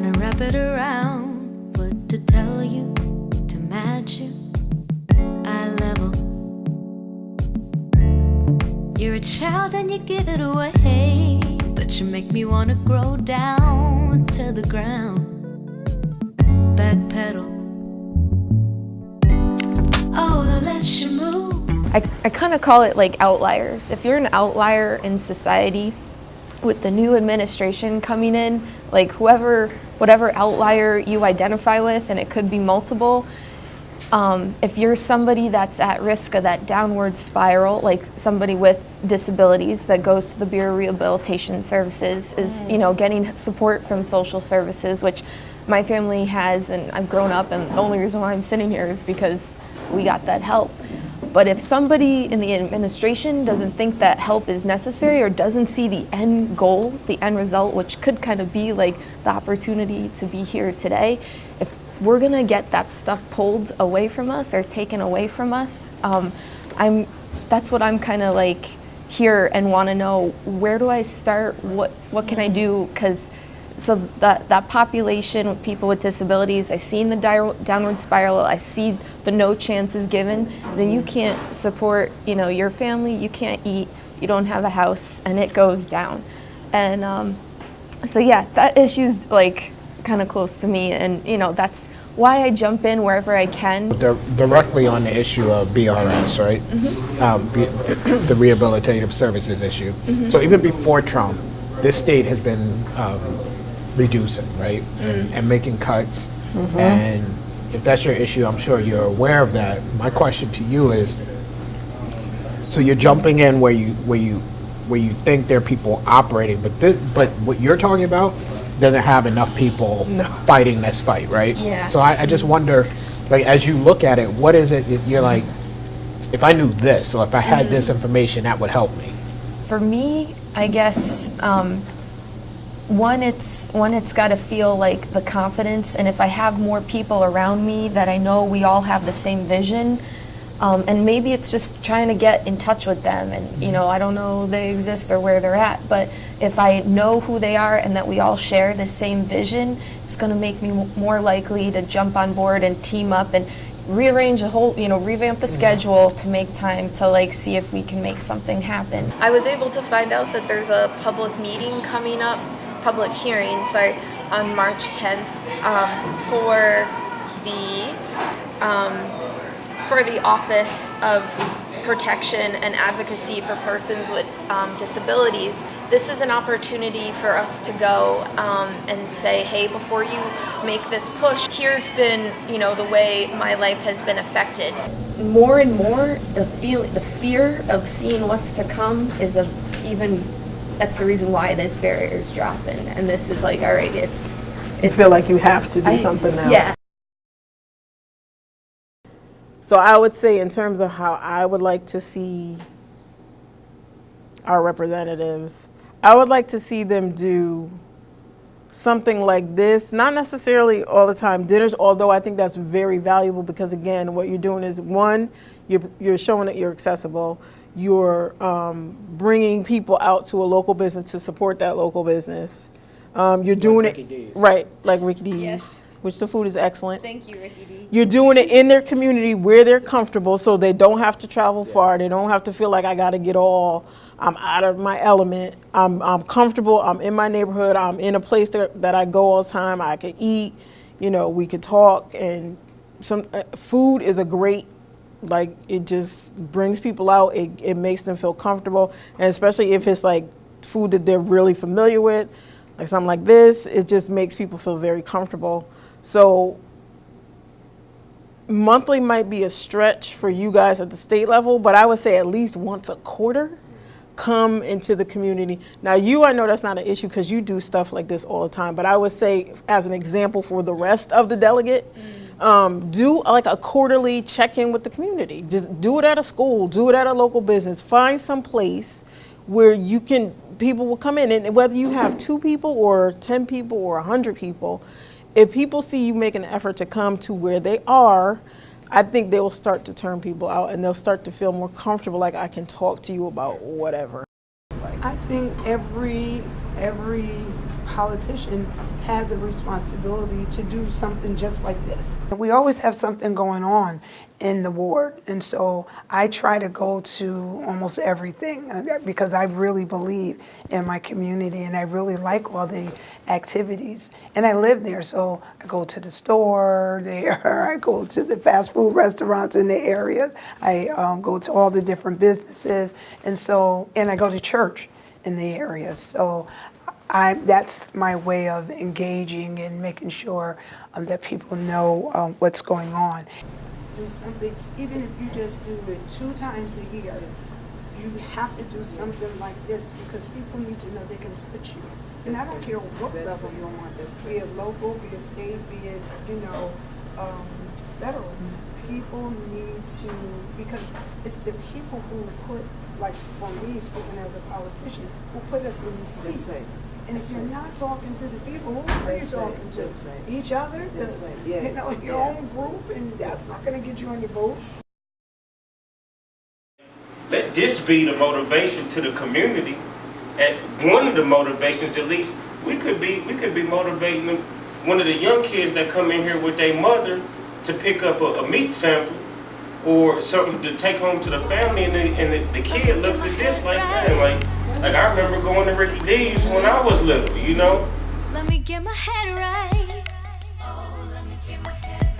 trying to wrap it around what to tell you to match you. Eye level. You're a child and you give it away, but you make me wanna grow down to the ground. Backpedal. Oh, the less you move. I kind of call it like outliers. If you're an outlier in society, with the new administration coming in, like whatever outlier you identify with, and it could be multiple, if you're somebody that's at risk of that downward spiral, like somebody with disabilities that goes to the Bureau of Rehabilitation Services, is getting support from social services, which my family has, and I've grown up, and the only reason why I'm sitting here is because we got that help. But if somebody in the administration doesn't think that help is necessary or doesn't see the end goal, the end result, which could kind of be like the opportunity to be here today, if we're gonna get that stuff pulled away from us or taken away from us, that's what I'm kind of like here and want to know, where do I start? What can I do? Because so that population of people with disabilities, I see in the downward spiral, I see the no chances given, then you can't support, your family, you can't eat, you don't have a house, and it goes down. And so yeah, that issue's like kind of close to me, and that's why I jump in wherever I can. Directly on the issue of BRS, right? Mm-hmm. The rehabilitative services issue. Mm-hmm. So even before Trump, this state has been reducing, right? And making cuts. Mm-hmm. And if that's your issue, I'm sure you're aware of that. My question to you is, so you're jumping in where you think there are people operating, but what you're talking about doesn't have enough people fighting this fight, right? Yeah. So I just wonder, like, as you look at it, what is it that you're like, if I knew this, or if I had this information, that would help me? For me, I guess, one, it's got to feel like the confidence, and if I have more people around me that I know we all have the same vision, and maybe it's just trying to get in touch with them, and I don't know they exist or where they're at, but if I know who they are and that we all share the same vision, it's going to make me more likely to jump on board and team up and rearrange a whole, revamp the schedule to make time to like see if we can make something happen. I was able to find out that there's a public hearing on March 10th for the Office of Protection and Advocacy for Persons with Disabilities. This is an opportunity for us to go and say, hey, before you make this push, here's been, the way my life has been affected. More and more, the fear of seeing what's to come is that's the reason why this barrier is dropping. And this is like, all right, it's you feel like you have to do something now. Yeah. So I would say, in terms of how I would like to see our representatives, I would like to see them do something like this, not necessarily all the time dinners, although I think that's very valuable, because again, what you're doing is, one, you're showing that you're accessible, you're bringing people out to a local business to support that local business. You're doing it, right, like Ricky D's. Yes. Which the food is excellent. Thank you, Ricky D. You're doing it in their community where they're comfortable, so they don't have to travel far. They don't have to feel like I'm out of my element. I'm comfortable. I'm in my neighborhood. I'm in a place that I go all the time. I can eat. We could talk. And some food is a great, like, it just brings people out. It makes them feel comfortable, and especially if it's like food that they're really familiar with, like something like this, it just makes people feel very comfortable. So monthly might be a stretch for you guys at the state level, but I would say at least once a quarter, come into the community. Now I know that's not an issue because you do stuff like this all the time, but I would say, as an example for the rest of the delegate, do like a quarterly check-in with the community. Just do it at a school, do it at a local business, find some place where people will come in, and whether you have 2 people or 10 people or 100 people, if people see you make an effort to come to where they are, I think they will start to turn people out, and they'll start to feel more comfortable, like, I can talk to you about whatever. I think every politician has a responsibility to do something just like this. We always have something going on in the ward, and so I try to go to almost everything because I really believe in my community and I really like all the activities. And I live there, so I go to the store there, I go to the fast food restaurants in the areas, I go to all the different businesses, and I go to church in the area. So that's my way of engaging and making sure that people know what's going on. Do something, even if you just do it 2 times a year, you have to do something like this because people need to know they can touch you. And I don't care what level you're on, be it local, be it state, be it, federal. People need to, because it's the people who put, like for me, speaking as a politician, who put us in these seats. And if you're not talking to the people, who are you talking to? Each other? Your own group, and that's not going to get you any votes. Let this be the motivation to the community. And one of the motivations, at least, we could be motivating them, one of the young kids that come in here with their mother to pick up a meat sample or something to take home to the family, and the kid looks at this like, man, like I remember going to Ricky D's when I was little, Let me get my head right. Oh, let me get my head